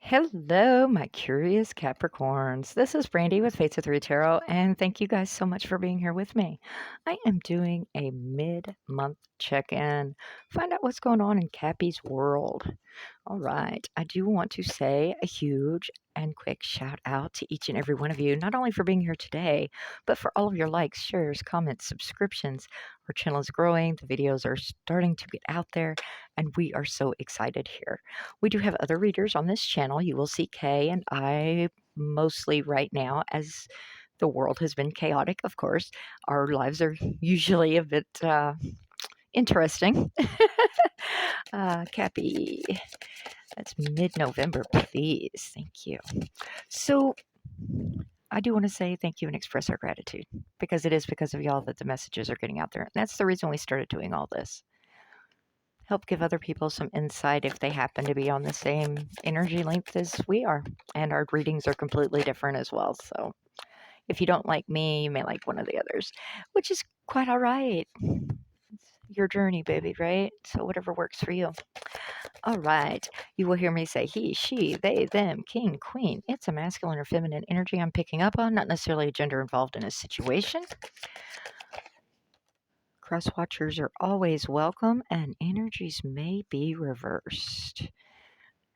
Hello, my curious Capricorns. This is Brandy with Fates of Three Tarot, and thank you guys so much for being here with me. I am doing a mid-month check-in, find out what's going on in Cappy's world. All right, I do want to say a huge and quick shout out to each and every one of you, not only for being here today, but for all of your likes, shares, comments, subscriptions. Our channel is growing, the videos are starting to get out there, and we are so excited here. We do have other readers on this channel. You will see Kay and I mostly right now, as the world has been chaotic, of course. Our lives are usually a bit interesting. Cappy, that's mid-November, please. Thank you. So I do want to say thank you and express our gratitude, because it is because of y'all that the messages are getting out there. And that's the reason we started doing all this. Help give other people some insight if they happen to be on the same energy length as we are. And our readings are completely different as well. So if you don't like me, you may like one of the others, which is quite all right. It's your journey, baby, right? So whatever works for you. All right. You will hear me say he, she, they, them, king, queen. It's a masculine or feminine energy I'm picking up on, not necessarily a gender involved in a situation. Cross watchers are always welcome, and energies may be reversed.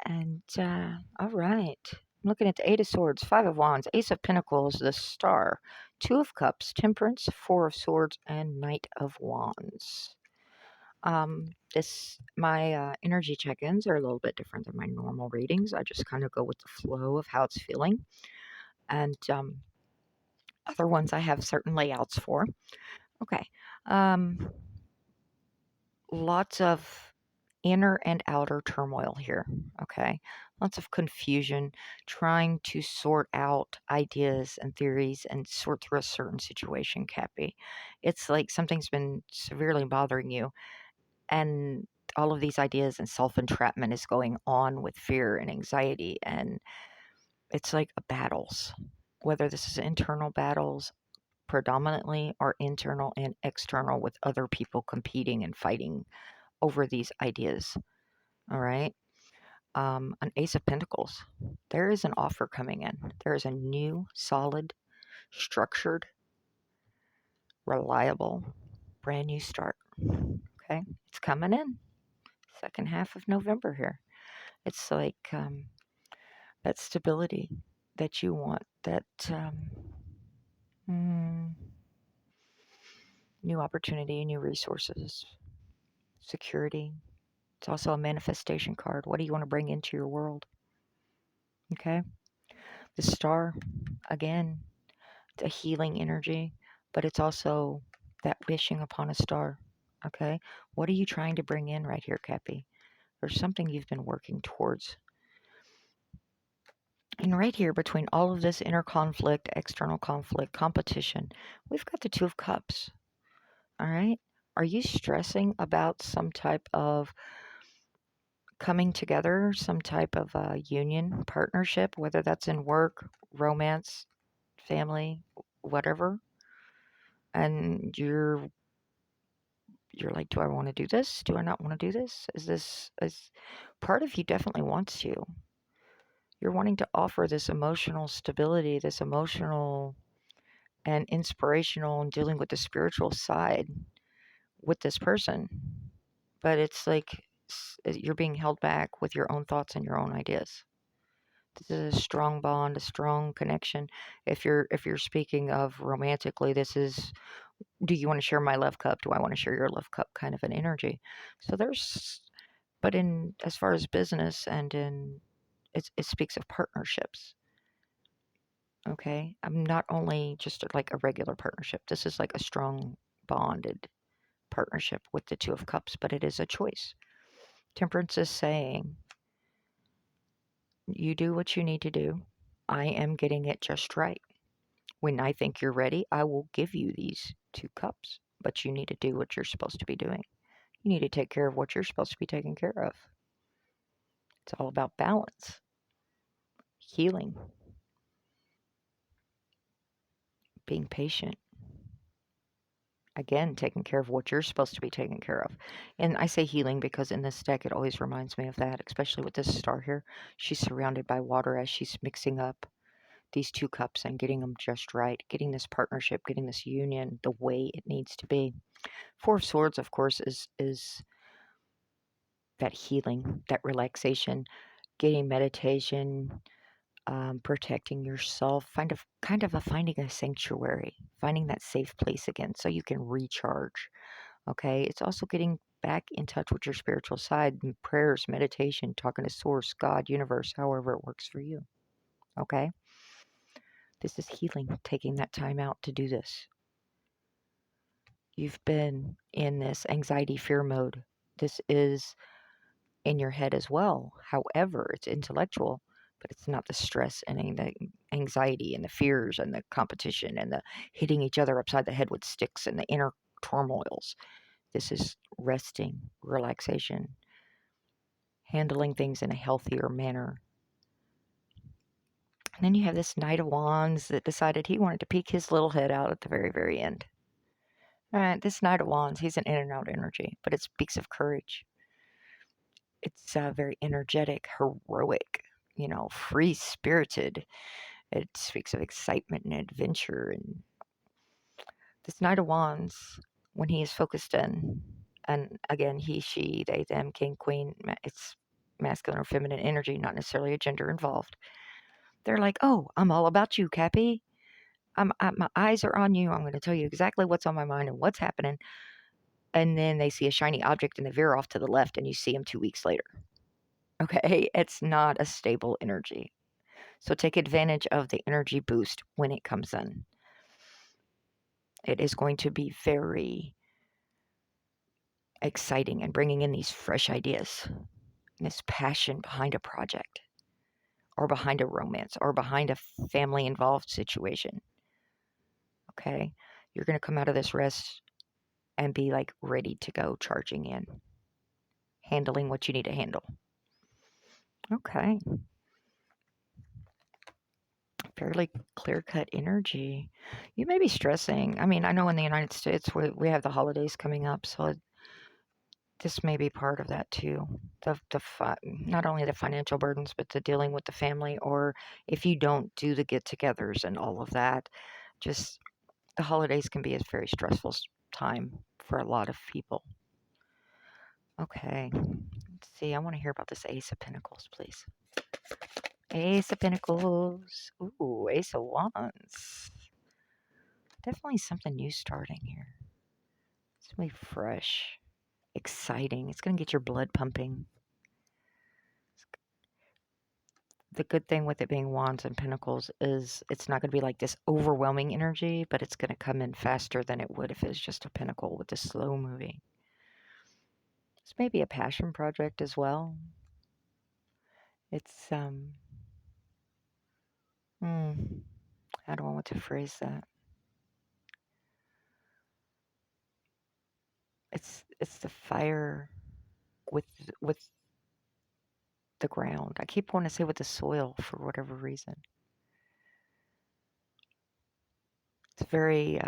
And all right. I'm looking at the Eight of Swords, Five of Wands, Ace of Pentacles, the Star, Two of Cups, Temperance, Four of Swords, and Knight of Wands. My energy check-ins are a little bit different than my normal readings. I just kind of go with the flow of how it's feeling, and other ones I have certain layouts for. Okay, lots of inner and outer turmoil here. Okay, lots of confusion, trying to sort out ideas and theories and sort through a certain situation, Cappy. It's like something's been severely bothering you, and all of these ideas and self-entrapment is going on with fear and anxiety, and it's like battles, whether this is internal battles predominantly or internal and external with other people competing and fighting over these ideas. All right. An Ace of Pentacles. There is an offer coming in. There is a new, solid, structured, reliable, brand new start. Okay. It's coming in. Second half of November here. It's like that stability that you want, that mm, new opportunity, new resources, security. It's also a manifestation card. What do you want to bring into your world? Okay. The Star, again, it's a healing energy, but it's also that wishing upon a star. Okay. What are you trying to bring in right here, Cappy? There's something you've been working towards. And right here, between all of this inner conflict, external conflict, competition, we've got the Two of Cups. All right. Are you stressing about some type of coming together, some type of union, partnership, whether that's in work, romance, family, whatever? And you're like, do I want to do this? Do I not want to do this? Is part of you definitely wants to. You're wanting to offer this emotional stability, this emotional and inspirational and dealing with the spiritual side with this person. But it's like you're being held back with your own thoughts and your own ideas. This is a strong bond, a strong connection. If you're speaking of romantically, this is, do you want to share my love cup? Do I want to share your love cup kind of an energy? So there's, but in as far as business and in it speaks of partnerships. Okay. I'm not only just like a regular partnership. This is like a strong bonded partnership with the Two of Cups, but it is a choice. Temperance is saying, you do what you need to do. I am getting it just right. When I think you're ready, I will give you these two cups, but you need to do what you're supposed to be doing. You need to take care of what you're supposed to be taking care of. It's all about balance, healing, being patient, Again, taking care of what you're supposed to be taking care of. And I say healing because in this deck, it always reminds me of that, especially with this star here. She's surrounded by water as she's mixing up these two cups and getting them just right, getting this partnership, getting this union the way it needs to be. Four of Swords, of course, is that healing, that relaxation, getting meditation, protecting yourself, kind of a finding a sanctuary, finding that safe place again so you can recharge. Okay, it's also getting back in touch with your spiritual side, prayers, meditation, talking to source, God, universe, however it works for you. Okay, this is healing, taking that time out to do this. You've been in this anxiety fear mode. This is in your head as well. However, it's intellectual, but it's not the stress and the anxiety and the fears and the competition and the hitting each other upside the head with sticks and the inner turmoils. This is resting, relaxation, handling things in a healthier manner. And then you have this Knight of Wands that decided he wanted to peek his little head out at the very, very end. All right, this Knight of Wands, he's an in and out energy, but it speaks of courage. It's very energetic, heroic, free spirited. It speaks of excitement and adventure. And this Knight of Wands, when he is focused in, and again, he, she, they, them, king, queen, it's masculine or feminine energy, not necessarily a gender involved. They're like, oh, I'm all about you, Cappy. My eyes are on you. I'm going to tell you exactly what's on my mind and what's happening. And then they see a shiny object and they veer off to the left and you see them 2 weeks later. Okay, it's not a stable energy. So take advantage of the energy boost when it comes in. It is going to be very exciting and bringing in these fresh ideas, this passion behind a project or behind a romance or behind a family involved situation. Okay, you're going to come out of this rest and be like ready to go, charging in, handling what you need to handle. Okay, fairly clear cut energy. You may be stressing. I mean, I know in the United States we have the holidays coming up, so this may be part of that too. Not only the financial burdens, but the dealing with the family, or if you don't do the get-togethers and all of that, just the holidays can be a very stressful time for a lot of people. Okay, let's see. I want to hear about this Ace of Pentacles, please. Ace of Pentacles. Ooh, Ace of Wands. Definitely something new starting here. It's going to be fresh, exciting. It's going to get your blood pumping. The good thing with it being Wands and Pentacles is it's not going to be like this overwhelming energy, but it's going to come in faster than it would if it was just a Pentacle with the slow moving. This may be a passion project as well. It's, how do I want to phrase that? It's the fire with the ground. I keep wanting to say with the soil for whatever reason. It's very,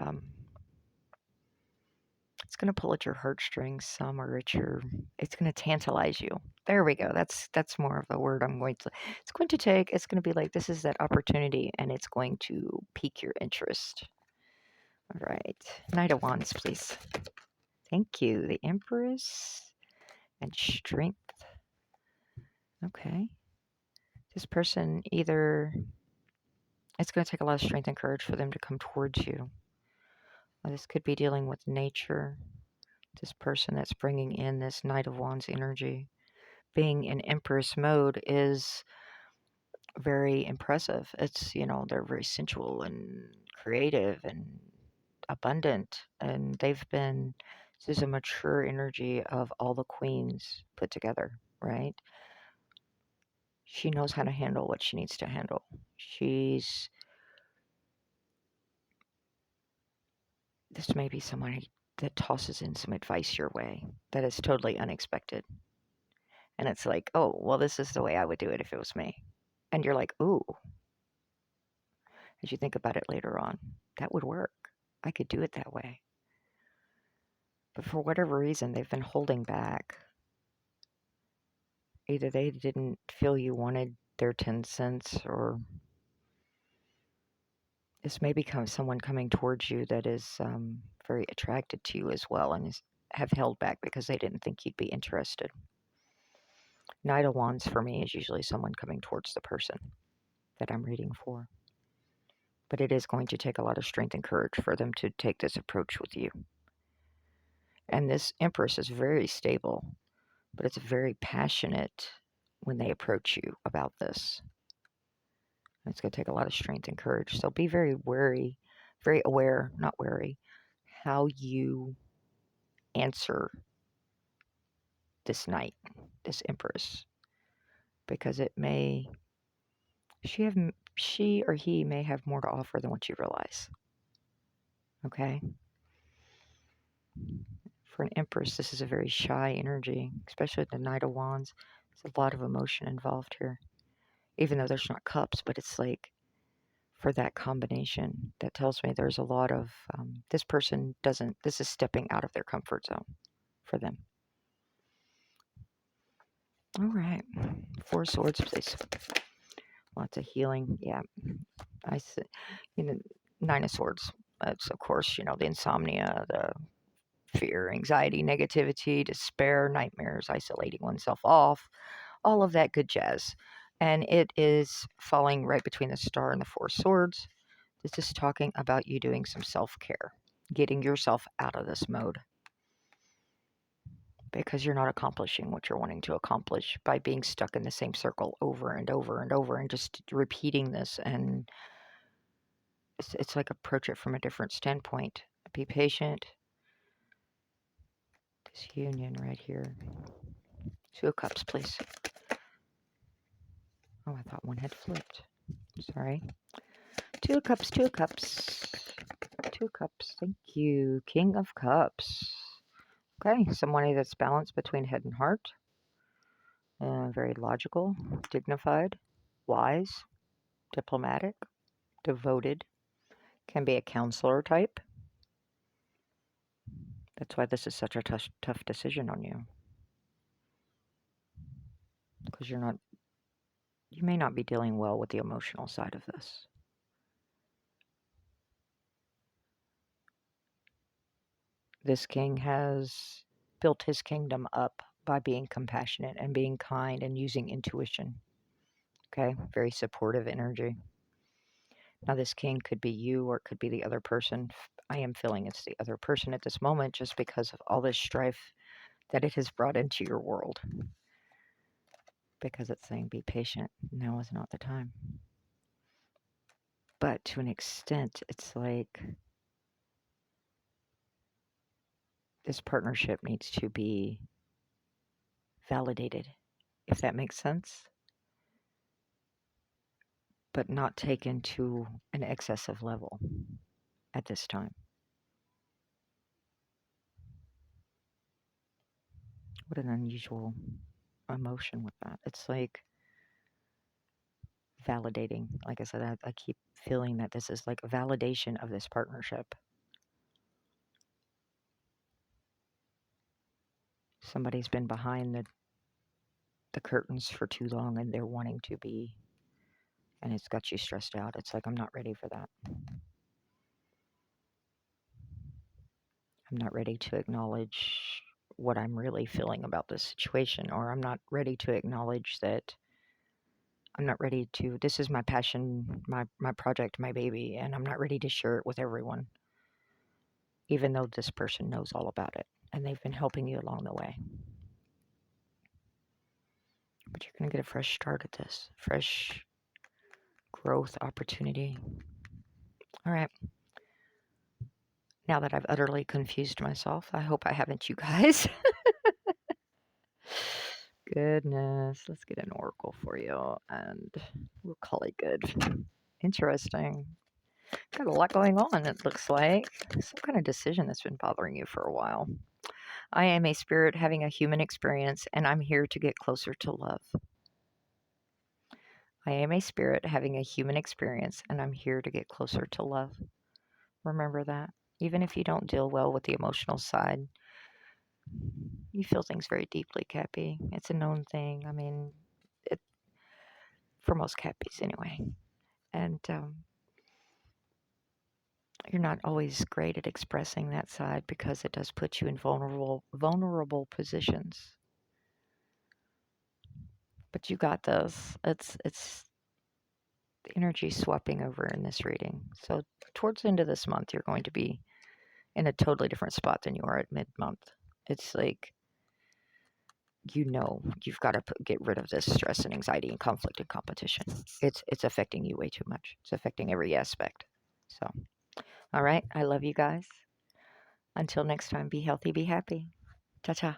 it's going to pull at your heartstrings some, or it's going to tantalize you. There we go. That's more of the word it's going to take. It's going to be like, this is that opportunity and it's going to pique your interest. All right. Knight of Wands, please. Thank you. The Empress and Strength. Okay. This person it's going to take a lot of strength and courage for them to come towards you. This could be dealing with nature. This person that's bringing in this Knight of Wands energy. Being in Empress mode is very impressive. It's, they're very sensual and creative and abundant. And this is a mature energy of all the queens put together, right? She knows how to handle what she needs to handle. This may be somebody that tosses in some advice your way that is totally unexpected. And it's like, oh, well, this is the way I would do it if it was me. And you're like, ooh, as you think about it later on, that would work. I could do it that way. But for whatever reason, they've been holding back. Either they didn't feel you wanted their 10 cents, or this may become someone coming towards you that is very attracted to you as well, and have held back because they didn't think you'd be interested. Knight of Wands for me is usually someone coming towards the person that I'm reading for. But it is going to take a lot of strength and courage for them to take this approach with you. And this Empress is very stable, but it's very passionate when they approach you about this. It's going to take a lot of strength and courage. So be very wary, very aware, not wary, how you answer this Knight, this Empress, because it may, she or he may have more to offer than what you realize. Okay? For an Empress, this is a very shy energy, especially the Knight of Wands. There's a lot of emotion involved here, even though there's not cups, but it's like, for that combination, that tells me there's a lot of, this person doesn't, this is stepping out of their comfort zone for them. All right. 4 swords, please. Lots of healing. Yeah. I see. 9 of swords. That's, of course, the insomnia, the fear, anxiety, negativity, despair, nightmares, isolating oneself off, all of that good jazz. And it is falling right between the star and the 4 swords. This is talking about you doing some self-care, getting yourself out of this mode, because you're not accomplishing what you're wanting to accomplish by being stuck in the same circle over and over and over and just repeating this. And it's like, approach it from a different standpoint. Be patient. This union right here. 2 of Cups, please. Oh, I thought one had flipped. Sorry. 2 of Cups, 2 of Cups. 2 of Cups. Thank you. King of Cups. Okay, somebody that's balanced between head and heart. Very logical, dignified, wise, diplomatic, devoted. Can be a counselor type. That's why this is such a tough decision on you. Because you may not be dealing well with the emotional side of this. This king has built his kingdom up by being compassionate and being kind and using intuition. Okay, very supportive energy. Now, this king could be you, or it could be the other person. I am feeling it's the other person at this moment, just because of all this strife that it has brought into your world. Because it's saying, be patient. Now is not the time. But to an extent, it's like, this partnership needs to be validated, if that makes sense, but not taken to an excessive level at this time. What an unusual emotion with that. It's like validating. Like I said, I keep feeling that this is like a validation of this partnership. Somebody's been behind the curtains for too long, and they're wanting to be, and it's got you stressed out. It's like, I'm not ready for that. I'm not ready to acknowledge what I'm really feeling about this situation, or I'm not ready to acknowledge that I'm not ready to, this is my passion, my project, my baby, and I'm not ready to share it with everyone, even though this person knows all about it, and they've been helping you along the way. But you're going to get a fresh start at this, fresh growth opportunity. All right. Now that I've utterly confused myself, I hope I haven't, you guys. Goodness, let's get an oracle for you, and we'll call it good. Interesting. Got a lot going on, it looks like. Some kind of decision that's been bothering you for a while. I am a spirit having a human experience, and I'm here to get closer to love. I am a spirit having a human experience, and I'm here to get closer to love. Remember that. Even if you don't deal well with the emotional side, You feel things very deeply, Cappy. It's a known thing. I mean, it, for most Cappies anyway. And you're not always great at expressing that side because it does put you in vulnerable positions. But you got this. It's the energy swapping over in this reading. So towards the end of this month, you're going to be in a totally different spot than you are at mid-month. It's like you've got to get rid of this stress and anxiety and conflict and competition. It's affecting you way too much. It's affecting every aspect. So, all right, I love you guys. Until next time, be healthy, be happy. Ta ta.